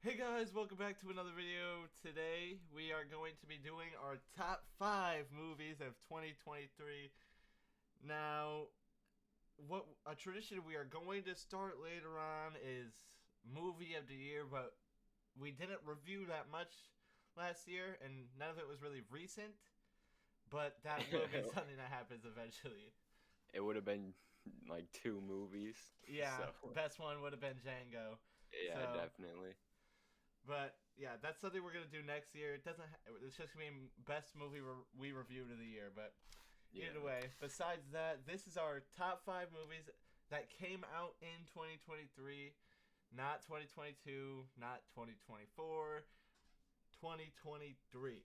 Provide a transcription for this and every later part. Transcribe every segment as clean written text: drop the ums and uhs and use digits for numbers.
Hey guys, welcome back to another video. Today we are going to be doing our top 5 movies of 2023. Now, what a tradition we are going to start later on is movie of the year, but we didn't review that much last year and none of it was really recent, but that will be something that happens eventually. It would have been like two movies. Yeah, So, best one would have been Django. yeah, So, definitely. but yeah, that's something we're gonna do next year. It doesn't. It's just gonna be best movie we reviewed of the year. But either Yeah. way, besides that, this is our top 5 movies that came out in 2023, not 2022, not 2024, 2023.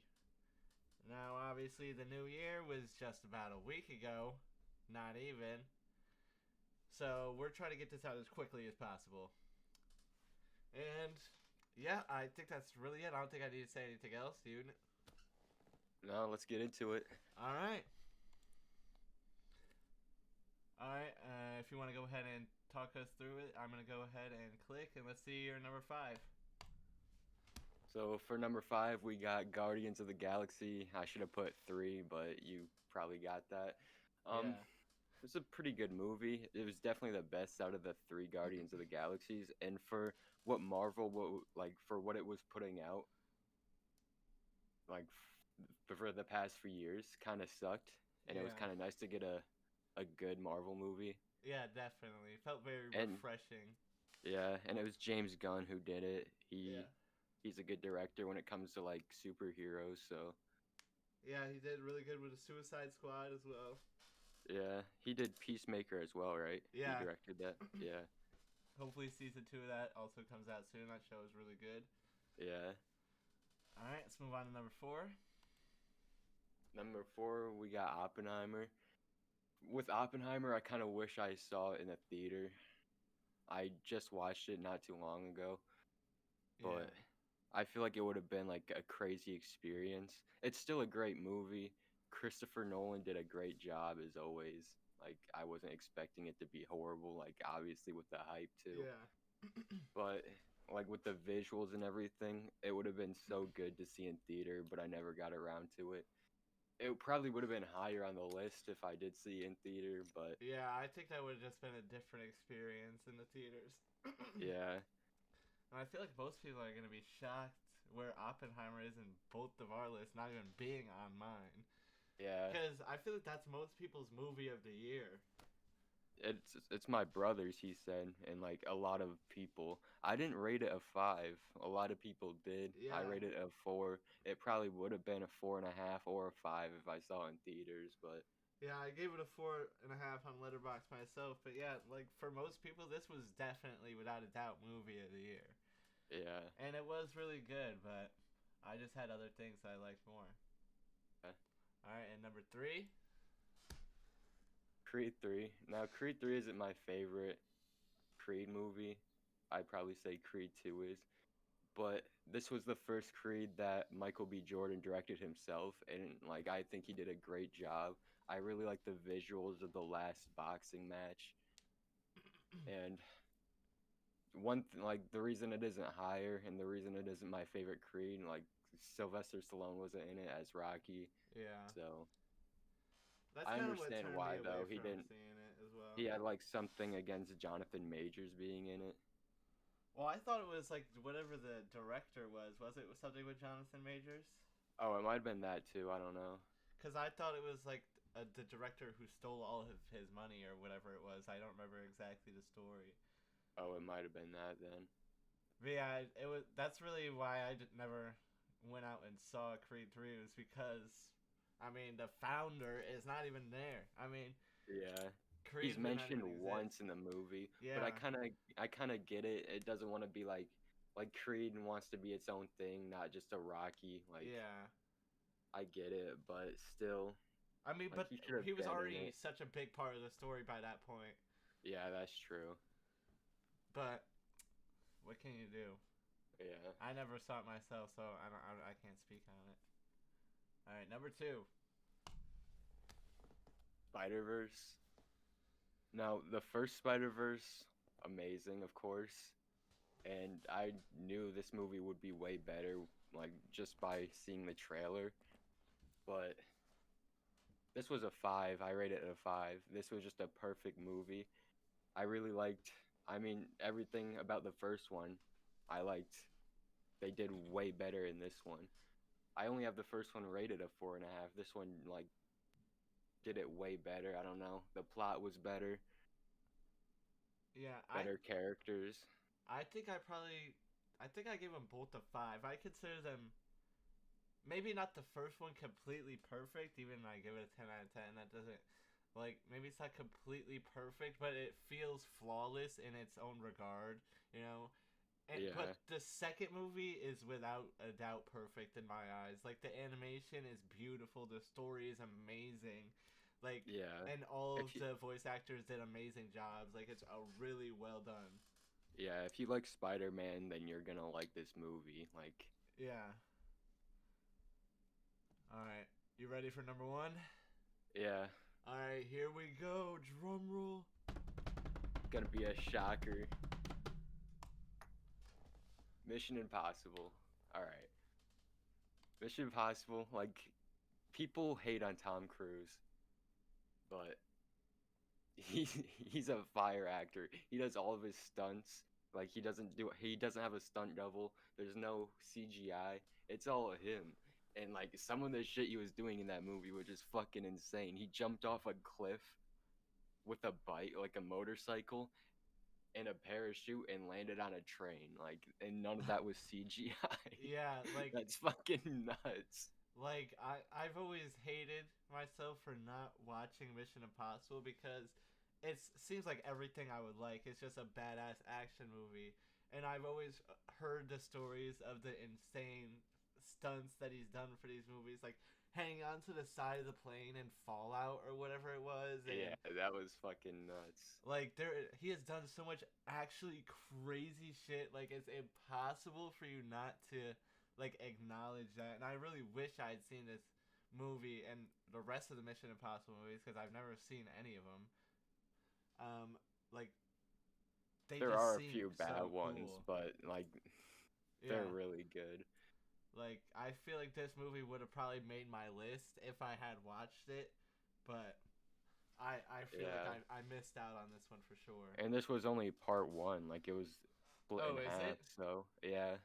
Now, obviously, the new year was just about a week ago, not even. So we're trying to get this out as quickly as possible. And yeah, I think that's really it. I don't think I need to say anything else, dude. No, let's get into it. All right. All right. If you want to go ahead and talk us through it, I'm going to go ahead and click, and let's see your number 5. So for number five, we got Guardians of the Galaxy. I should have put three, but you probably got that. Um, Yeah. it's a pretty good movie. It was definitely the best out of the three Guardians of the Galaxies, and for what Marvel, for what it was putting out, like for the past few years, kind of sucked, and it was Yeah. kind of nice to get a good Marvel movie. Yeah, definitely. It felt very And refreshing. yeah, and it was James Gunn who did it. Yeah. He's a good director when it comes to like superheroes, so Yeah, he did really good with the Suicide Squad as well. yeah, he did Peacemaker as well, right? He Yeah. directed that. Yeah. Hopefully, season 2 of that also comes out soon. That show is really good. Yeah. All right, let's move on to number 4. Number four, we got Oppenheimer. With Oppenheimer, I kind of wish I saw it in a theater. I just watched it not too long ago, but Yeah. I feel like it would have been like a crazy experience. It's still a great movie. Christopher Nolan did a great job as always. Like I wasn't expecting it to be horrible, like obviously with the hype too. Yeah. But like with the visuals and everything, it would have been so good to see in theater, but I never got around to it. It probably would have been higher on the list if I did see it in theater, but Yeah, I think that would have just been a different experience in the theaters. yeah, And I feel like most people are gonna be shocked where Oppenheimer is in both of our lists, not even being on mine. yeah. Because I feel like that's most people's movie of the year. It's my brother's, he said, and like a lot of people. I didn't rate it a five. A lot of people did. I Yeah, rated it a four. It probably would have been a 4.5 or a five if I saw it in theaters, but yeah, I gave it a 4.5 on Letterboxd myself. But yeah, like for most people, this was definitely, without a doubt, movie of the year. yeah. And it was really good, but I just had other things that I liked more. Yeah. All right, and number 3. Creed 3. Now Creed 3 isn't my favorite Creed movie. I'd probably say Creed 2 is. But this was the first Creed that Michael B. Jordan directed himself, and like I think he did a great job. I really like the visuals of the last boxing match, and like the reason it isn't higher and the reason it isn't my favorite Creed, like Sylvester Stallone wasn't in it as Rocky, Yeah, so that's I kind of what understand turned me why away though he from didn't. seeing it as well. He had like something against Jonathan Majors being in it. Well, I thought it was like whatever the director was. Was it something with Jonathan Majors? Oh, it might have been that too. I don't know. Because I thought it was like the director who stole all of his money or whatever it was. I don't remember exactly the story. Oh, it might have been that then. But yeah, it was. That's really why never went out and saw Creed 3 was because, I mean, the founder is not even there. I mean, Yeah. He's Creed would not mentioned even once exist. in the movie, but Yeah, I kind of get it. It doesn't want to be like Creed wants to be its own thing, not just a Rocky. Like yeah. I get it, but still I mean, like but he should he have was been in already it. such a big part of the story by that point. Yeah, that's true. But what can you do? Yeah. I never saw it myself, so I can't speak on it. All right, number 2. Spider-Verse. Now, the first Spider-Verse amazing, of course. and I knew this movie would be way better, like just by seeing the trailer. But this was a 5. I rated it a 5. This was just a perfect movie. I really liked, I mean, everything about the first one. I liked. They did way better in this one. I only have the first one rated a 4.5. This one like did it way better. I don't know. The plot was better, Yeah, better characters. I think I gave them both a 5. I consider them maybe not the first one completely perfect, even I give it a 10 out of 10. That doesn't, like, maybe it's not completely perfect, but it feels flawless in its own regard, you know? Yeah, But the second movie is without a doubt perfect in my eyes. Like, the animation is beautiful, the story is amazing. Like, yeah. and all of If you, the voice actors did amazing jobs. Like, it's a really well done. yeah, if you like Spider-Man, then you're gonna like this movie. Like, Yeah. All right. You ready for number one? yeah, All right, here we go. Drum roll. gonna be a shocker. Mission Impossible. All right, Mission Impossible. Like, people hate on Tom Cruise, but he's he's a fire actor. He does all of his stunts. Like he doesn't have a stunt double. There's no CGI. It's all him. And like some of the shit he was doing in that movie was just fucking insane. He jumped off a cliff with a bike, like a motorcycle, and a parachute and landed on a train. Like, and none of that was CGI. Yeah, That's fucking nuts. I've always hated myself for not watching Mission Impossible because it seems like everything I would like. It's just a badass action movie, and I've always heard the stories of the insane stunts that he's done for these movies, like hanging onto the side of the plane in Fallout or whatever it was, and Yeah, that was fucking nuts. like he has done so much actually crazy shit. Like it's impossible for you not to like acknowledge that. And I really wish I had seen this movie and the rest of the Mission Impossible movies because I've never seen any of them. Like they There just are a seem few bad so ones, cool. but like they're Yeah. really good. Like I feel like this movie would have probably made my list if I had watched it, but I feel like Yeah. I missed out on this one for sure. And this was only part one. Like, it was split in Oh, is half. it? So yeah,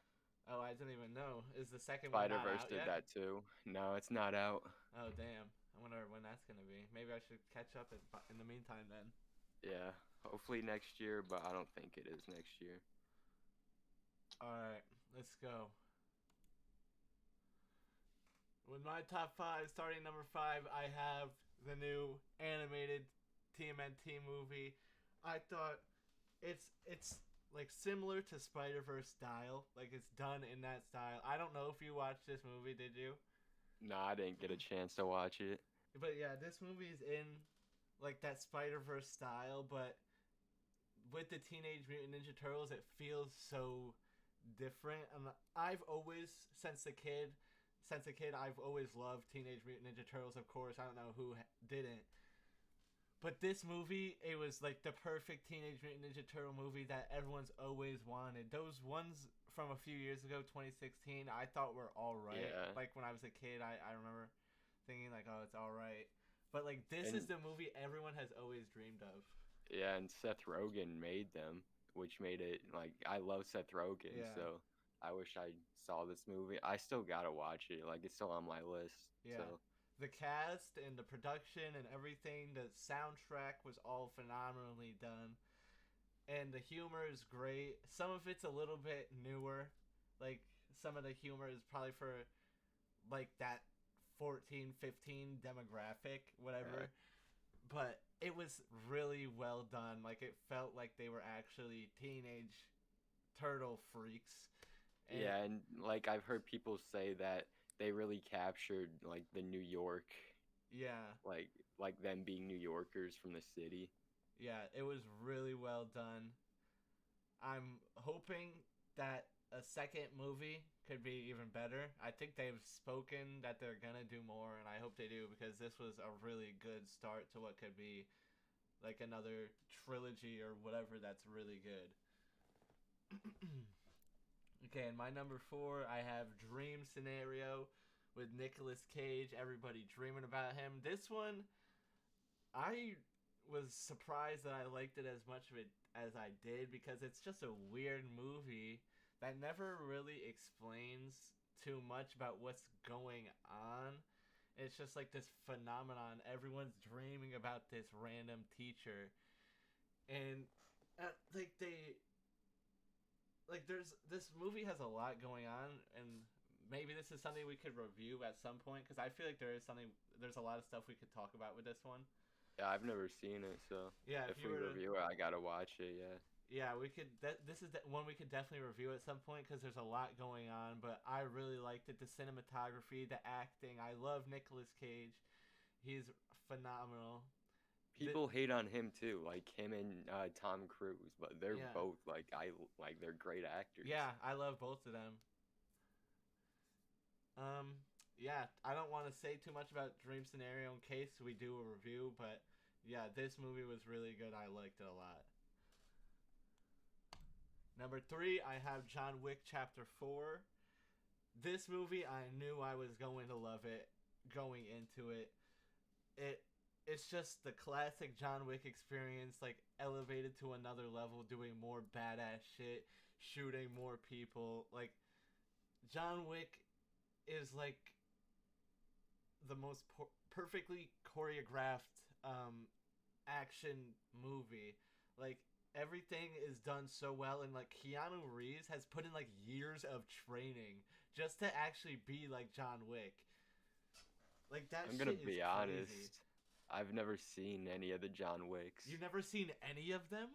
Oh, I didn't even know. Is the second one Spider not Verse out did yet? that too. No, it's not out. Oh, damn. I wonder when that's gonna be. Maybe I should catch up in the meantime then. Yeah, hopefully next year, but I don't think it is next year. All right, let's go. With my top five, starting number five, I have the new animated TMNT movie. I thought it's like similar to Spider Verse style. Like it's done in that style. I don't know if you watched this movie. Did you? No, I didn't get a chance to watch it. But yeah, this movie is in like that Spider Verse style, but with the Teenage Mutant Ninja Turtles, it feels so different. And I've always, since a kid, I've always loved Teenage Mutant Ninja Turtles. Of course, I don't know who didn't. But this movie, it was like the perfect Teenage Mutant Ninja Turtle movie that everyone's always wanted. Those ones from a few years ago, 2016, I thought were all right. Yeah. Like when I was a kid, I remember thinking like, oh, it's all right. But like this And is the movie everyone has always dreamed of. yeah, and Seth Rogen made them, which made it like I love Seth Rogen, Yeah. so I wish I saw this movie. I still gotta watch it. Like, it's still on my list. Yeah. So The cast and the production and everything, the soundtrack was all phenomenally done. And the humor is great. Some of it's a little bit newer. Like some of the humor is probably for like that 14, 15 demographic, whatever. But it was really well done. Like it felt like they were actually teenage turtle freaks. And yeah, and like I've heard people say that they really captured like the New York, yeah, like them being New Yorkers from the city. yeah, it was really well done. I'm hoping that a second movie could be even better. I think they've spoken that they're gonna do more, and I hope they do because this was a really good start to what could be like another trilogy or whatever that's really good. Okay, and my number 4, I have Dream Scenario with Nicolas Cage. Everybody dreaming about him. This one, I was surprised that I liked it as much of it as I did because it's just a weird movie that never really explains too much about what's going on. It's just like this phenomenon. Everyone's dreaming about this random teacher, and like there's this movie has a lot going on, and maybe this is something we could review at some point because I feel like there's a lot of stuff we could talk about with this one. Yeah, I've never seen it, so Yeah, if if you we were to, review it, I gotta watch it. Yeah. yeah, we could. This is one we could definitely review at some point because there's a lot going on. But I really liked it. The cinematography, the acting. I love Nicolas Cage. He's phenomenal. People hate on him too, like him and Tom Cruise, but they're Yeah, both they're great actors. yeah, I love both of them. Yeah, I don't want to say too much about Dream Scenario in case we do a review, but yeah, this movie was really good. I liked it a lot. Number 3, I have John Wick Chapter 4. This movie, I knew I was going to love it going into it. It it's just the classic John Wick experience, like elevated to another level, doing more badass shit, shooting more people. Like John Wick is like the most perfectly choreographed action movie. Like everything is done so well, and like Keanu Reeves has put in like years of training just to actually be like John Wick. Like that I'm shit gonna is be crazy. honest. I've never seen any of the John Wicks. You've never seen any of them?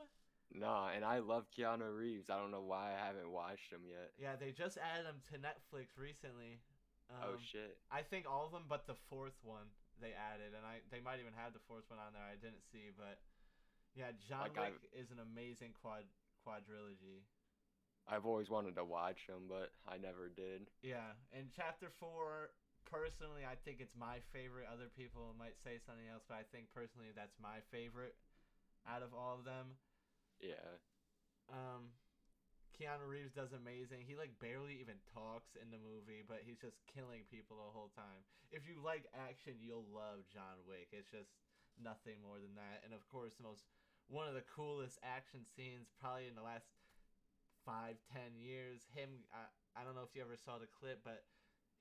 No, and I love Keanu Reeves. I don't know why I haven't watched them yet. Yeah, they just added them to Netflix recently. Oh Um, shit. I think all of them but the fourth one they added, and they might even have the fourth one on there. I didn't see, but yeah, John Like Wick is an amazing quadrilogy. I've always wanted to watch them, but I never did. Yeah, and Chapter 4, personally, I think it's my favorite. Other people might say something else, but I think personally that's my favorite out of all of them. Yeah. Um, Keanu Reeves does amazing. He like barely even talks in the movie, but he's just killing people the whole time. If you like action, you'll love John Wick. It's just nothing more than that. And of course, one of the coolest action scenes probably in the last 5-10 years. I don't know if you ever saw the clip, but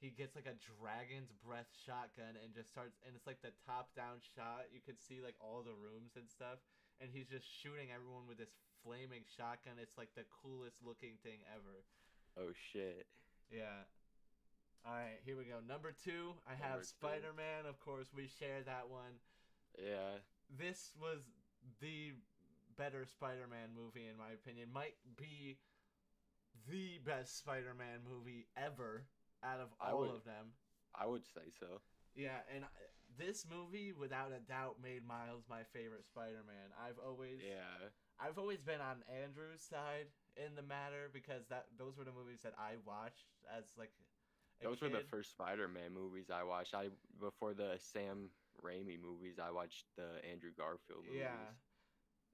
he gets like a dragon's breath shotgun and just starts, and it's like the top down shot. You could see like all the rooms and stuff, and he's just shooting everyone with this flaming shotgun. It's like the coolest looking thing ever. Oh shit. Yeah. All right, here we go. Number 2, I have Number two. Spider-Man. Of course, we share that one. Yeah. This was the better Spider-Man movie in my opinion. Might be the best Spider-Man movie ever out of I all would of them. I would say so. Yeah, and this movie, without a doubt, made Miles my favorite Spider-Man. Yeah. I've always been on Andrew's side in the matter because those were the movies that I watched as like a Those were the kid. first Spider-Man movies I watched. I before the Sam Raimi movies, I watched the Andrew Garfield movies. Yeah.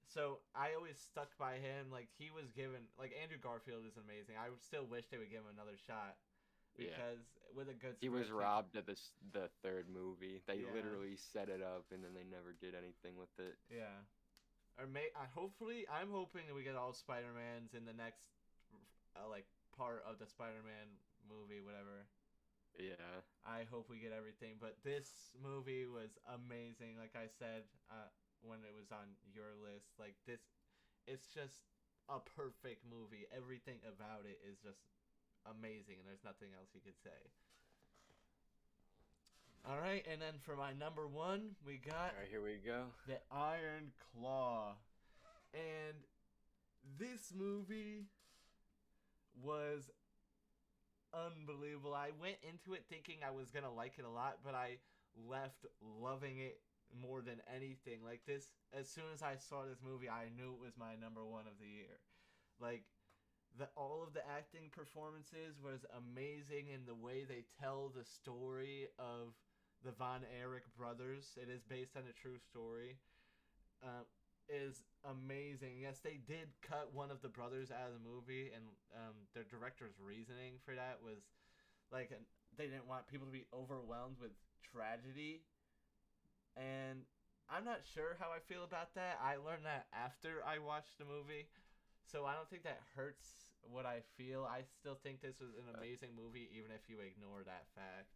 So I always stuck by him. Like he was given, like Andrew Garfield is amazing. I would still wish they would give him another shot Yeah. because with a good He was script, robbed of the third movie. They Yeah. literally set it up and then they never did anything with it. Yeah. Or hopefully I'm hoping that we get all Spider-Mans in the next like part of the Spider-Man movie, whatever. Yeah. I hope we get everything, but this movie was amazing. Like I said, when it was on your list, like this, it's just a perfect movie. Everything about it is just amazing, and there's nothing else you could say. All right, and then for my number 1, we got Alright, here we go. the Iron Claw, and this movie was unbelievable. I went into it thinking I was gonna like it a lot, but I left loving it more than anything. Like this, as soon as I saw this movie, I knew it was my number 1 of the year. Like all of the acting performances was amazing in the way they tell the story of the Von Erich brothers. It is based on a true story. Uh, is amazing. Yes, they did cut one of the brothers out of the movie, and their director's reasoning for that was like they didn't want people to be overwhelmed with tragedy. And I'm not sure how I feel about that. I learned that after I watched the movie, so I don't think that hurts what I feel. I still think this was an amazing movie, even if you ignore that fact.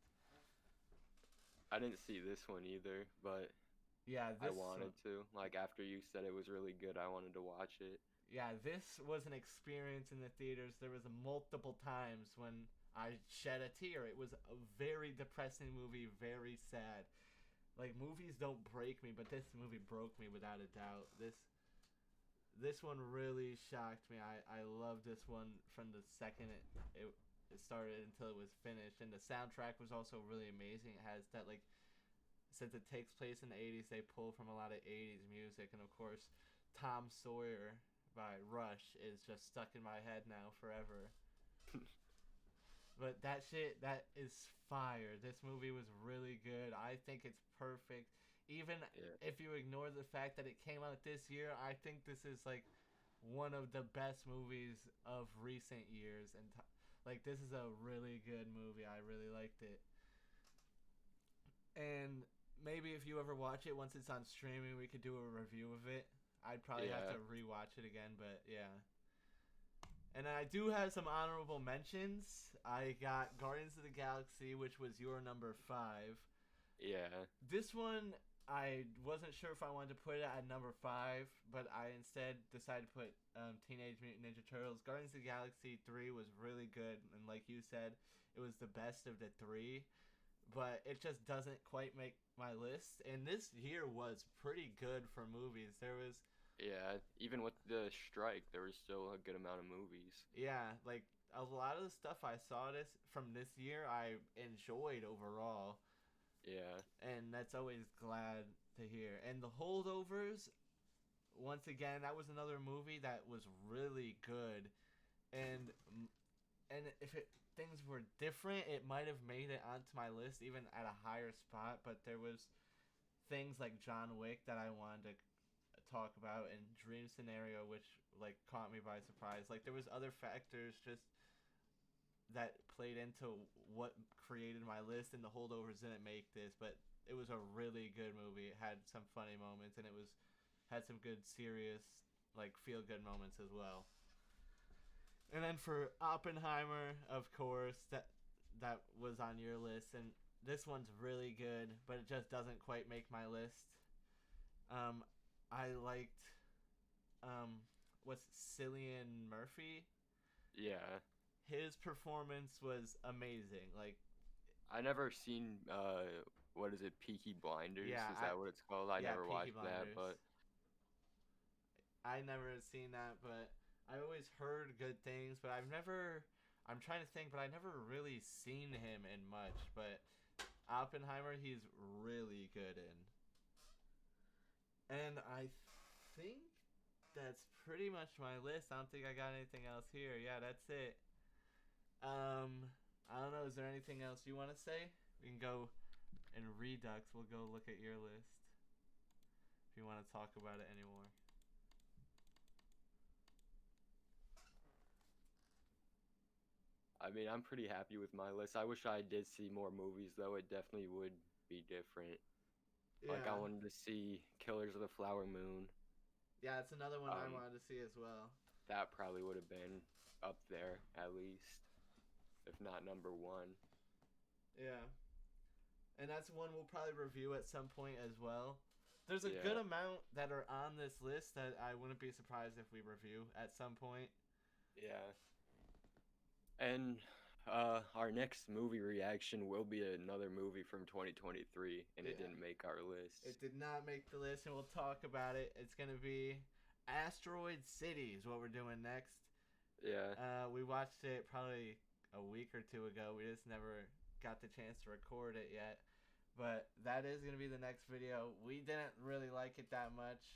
I didn't see this one either, but Yeah, I wanted to. Like after you said it was really good, I wanted to watch it. Yeah, this was an experience in the theaters. There was multiple times when I shed a tear. It was a very depressing movie, very sad. Like movies don't break me, but this movie broke me without a doubt. This one really shocked me. I loved this one from the second it started until it was finished, and the soundtrack was also really amazing. It has that like since it takes place in the 80s, they pull from a lot of 80s music, and of course, Tom Sawyer by Rush is just stuck in my head now forever. But that shit, that is fire. This movie was really good. I think it's perfect. Even if you ignore the fact that it came out this year, I think this is like one of the best movies of recent years. And like, this is a really good movie. I really liked it. And maybe if you ever watch it once it's on streaming, we could do a review of it. I'd probably have to rewatch it again, but yeah. And I do have some honorable mentions. I got Guardians of the Galaxy, which was your number 5. Yeah. This one, I wasn't sure if I wanted to put it at number 5, but I instead decided to put Teenage Mutant Ninja Turtles. Guardians of the Galaxy 3 was really good, and like you said, it was the best of the 3. But it just doesn't quite make my list. And this year was pretty good for movies. There was... Yeah, even with the strike, there was still a good amount of movies. Yeah, like a lot of the stuff I saw from this year, I enjoyed overall. Yeah. And that's always glad to hear. And The Holdovers, once again, that was another movie that was really good. And if things were different, it might have made it onto my list even at a higher spot. But there was things like John Wick that I wanted to talk about, and Dream Scenario, which like caught me by surprise. Like there was other factors just that played into what created my list, and The Holdovers didn't make this, but it was a really good movie. It had some funny moments, and had some good serious like feel good moments as well. And then for Oppenheimer, of course, that was on your list, and this one's really good, but it just doesn't quite make my list. I liked what's Cillian Murphy? Yeah. His performance was amazing. Like I never seen what is it, Peaky Blinders? Yeah, is that what it's called? I never Peaky watched that, but I never seen that, but I always heard good things, but I'm trying to think, but I never really seen him in much, but Oppenheimer he's really good in. And I think that's pretty much my list. I don't think I got anything else here. Yeah, that's it. I don't know. Is there anything else you want to say? We can go in Redux. We'll go look at your list if you want to talk about it anymore. I mean, I'm pretty happy with my list. I wish I did see more movies, though. It definitely would be different. Yeah. Like, I wanted to see Killers of the Flower Moon. Yeah, it's another one I wanted to see as well. That probably would have been up there, at least. If not number 1. Yeah. And that's one we'll probably review at some point as well. There's a good amount that are on this list that I wouldn't be surprised if we review at some point. Yeah. And our next movie reaction will be another movie from 2023, and it didn't make our list. It did not make the list, and we'll talk about it. It's going to be Asteroid City is what we're doing next. Yeah. We watched it probably a week or 2 ago. We just never got the chance to record it yet. But that is going to be the next video. We didn't really like it that much.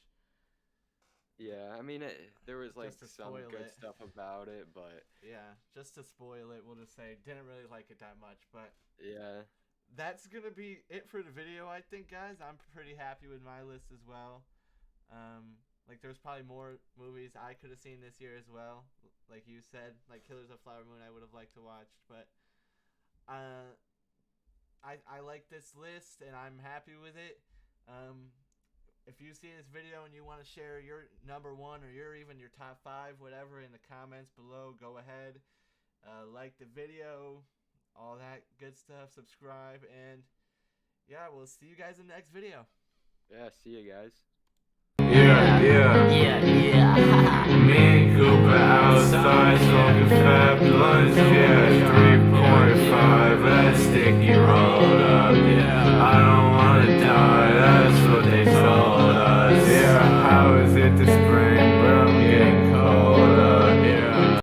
Yeah, I mean, there was like some good stuff about it, but... Yeah, just to spoil it, we'll just say, didn't really like it that much, but... Yeah. That's going to be it for the video, I think, guys. I'm pretty happy with my list as well. Like there's probably more movies I could have seen this year as well. Like you said, like Killers of Flower Moon I would have liked to watch, but I like this list and I'm happy with it. If you see this video and you want to share your number one or even your top 5, whatever, in the comments below, go ahead. Like the video, all that good stuff, subscribe, and yeah, we'll see you guys in the next video. Yeah, see you guys. Yeah. Me and Cooper outside smoking fat blunts, yeah. 3.5, that sticky rolled up, yeah. I don't wanna die.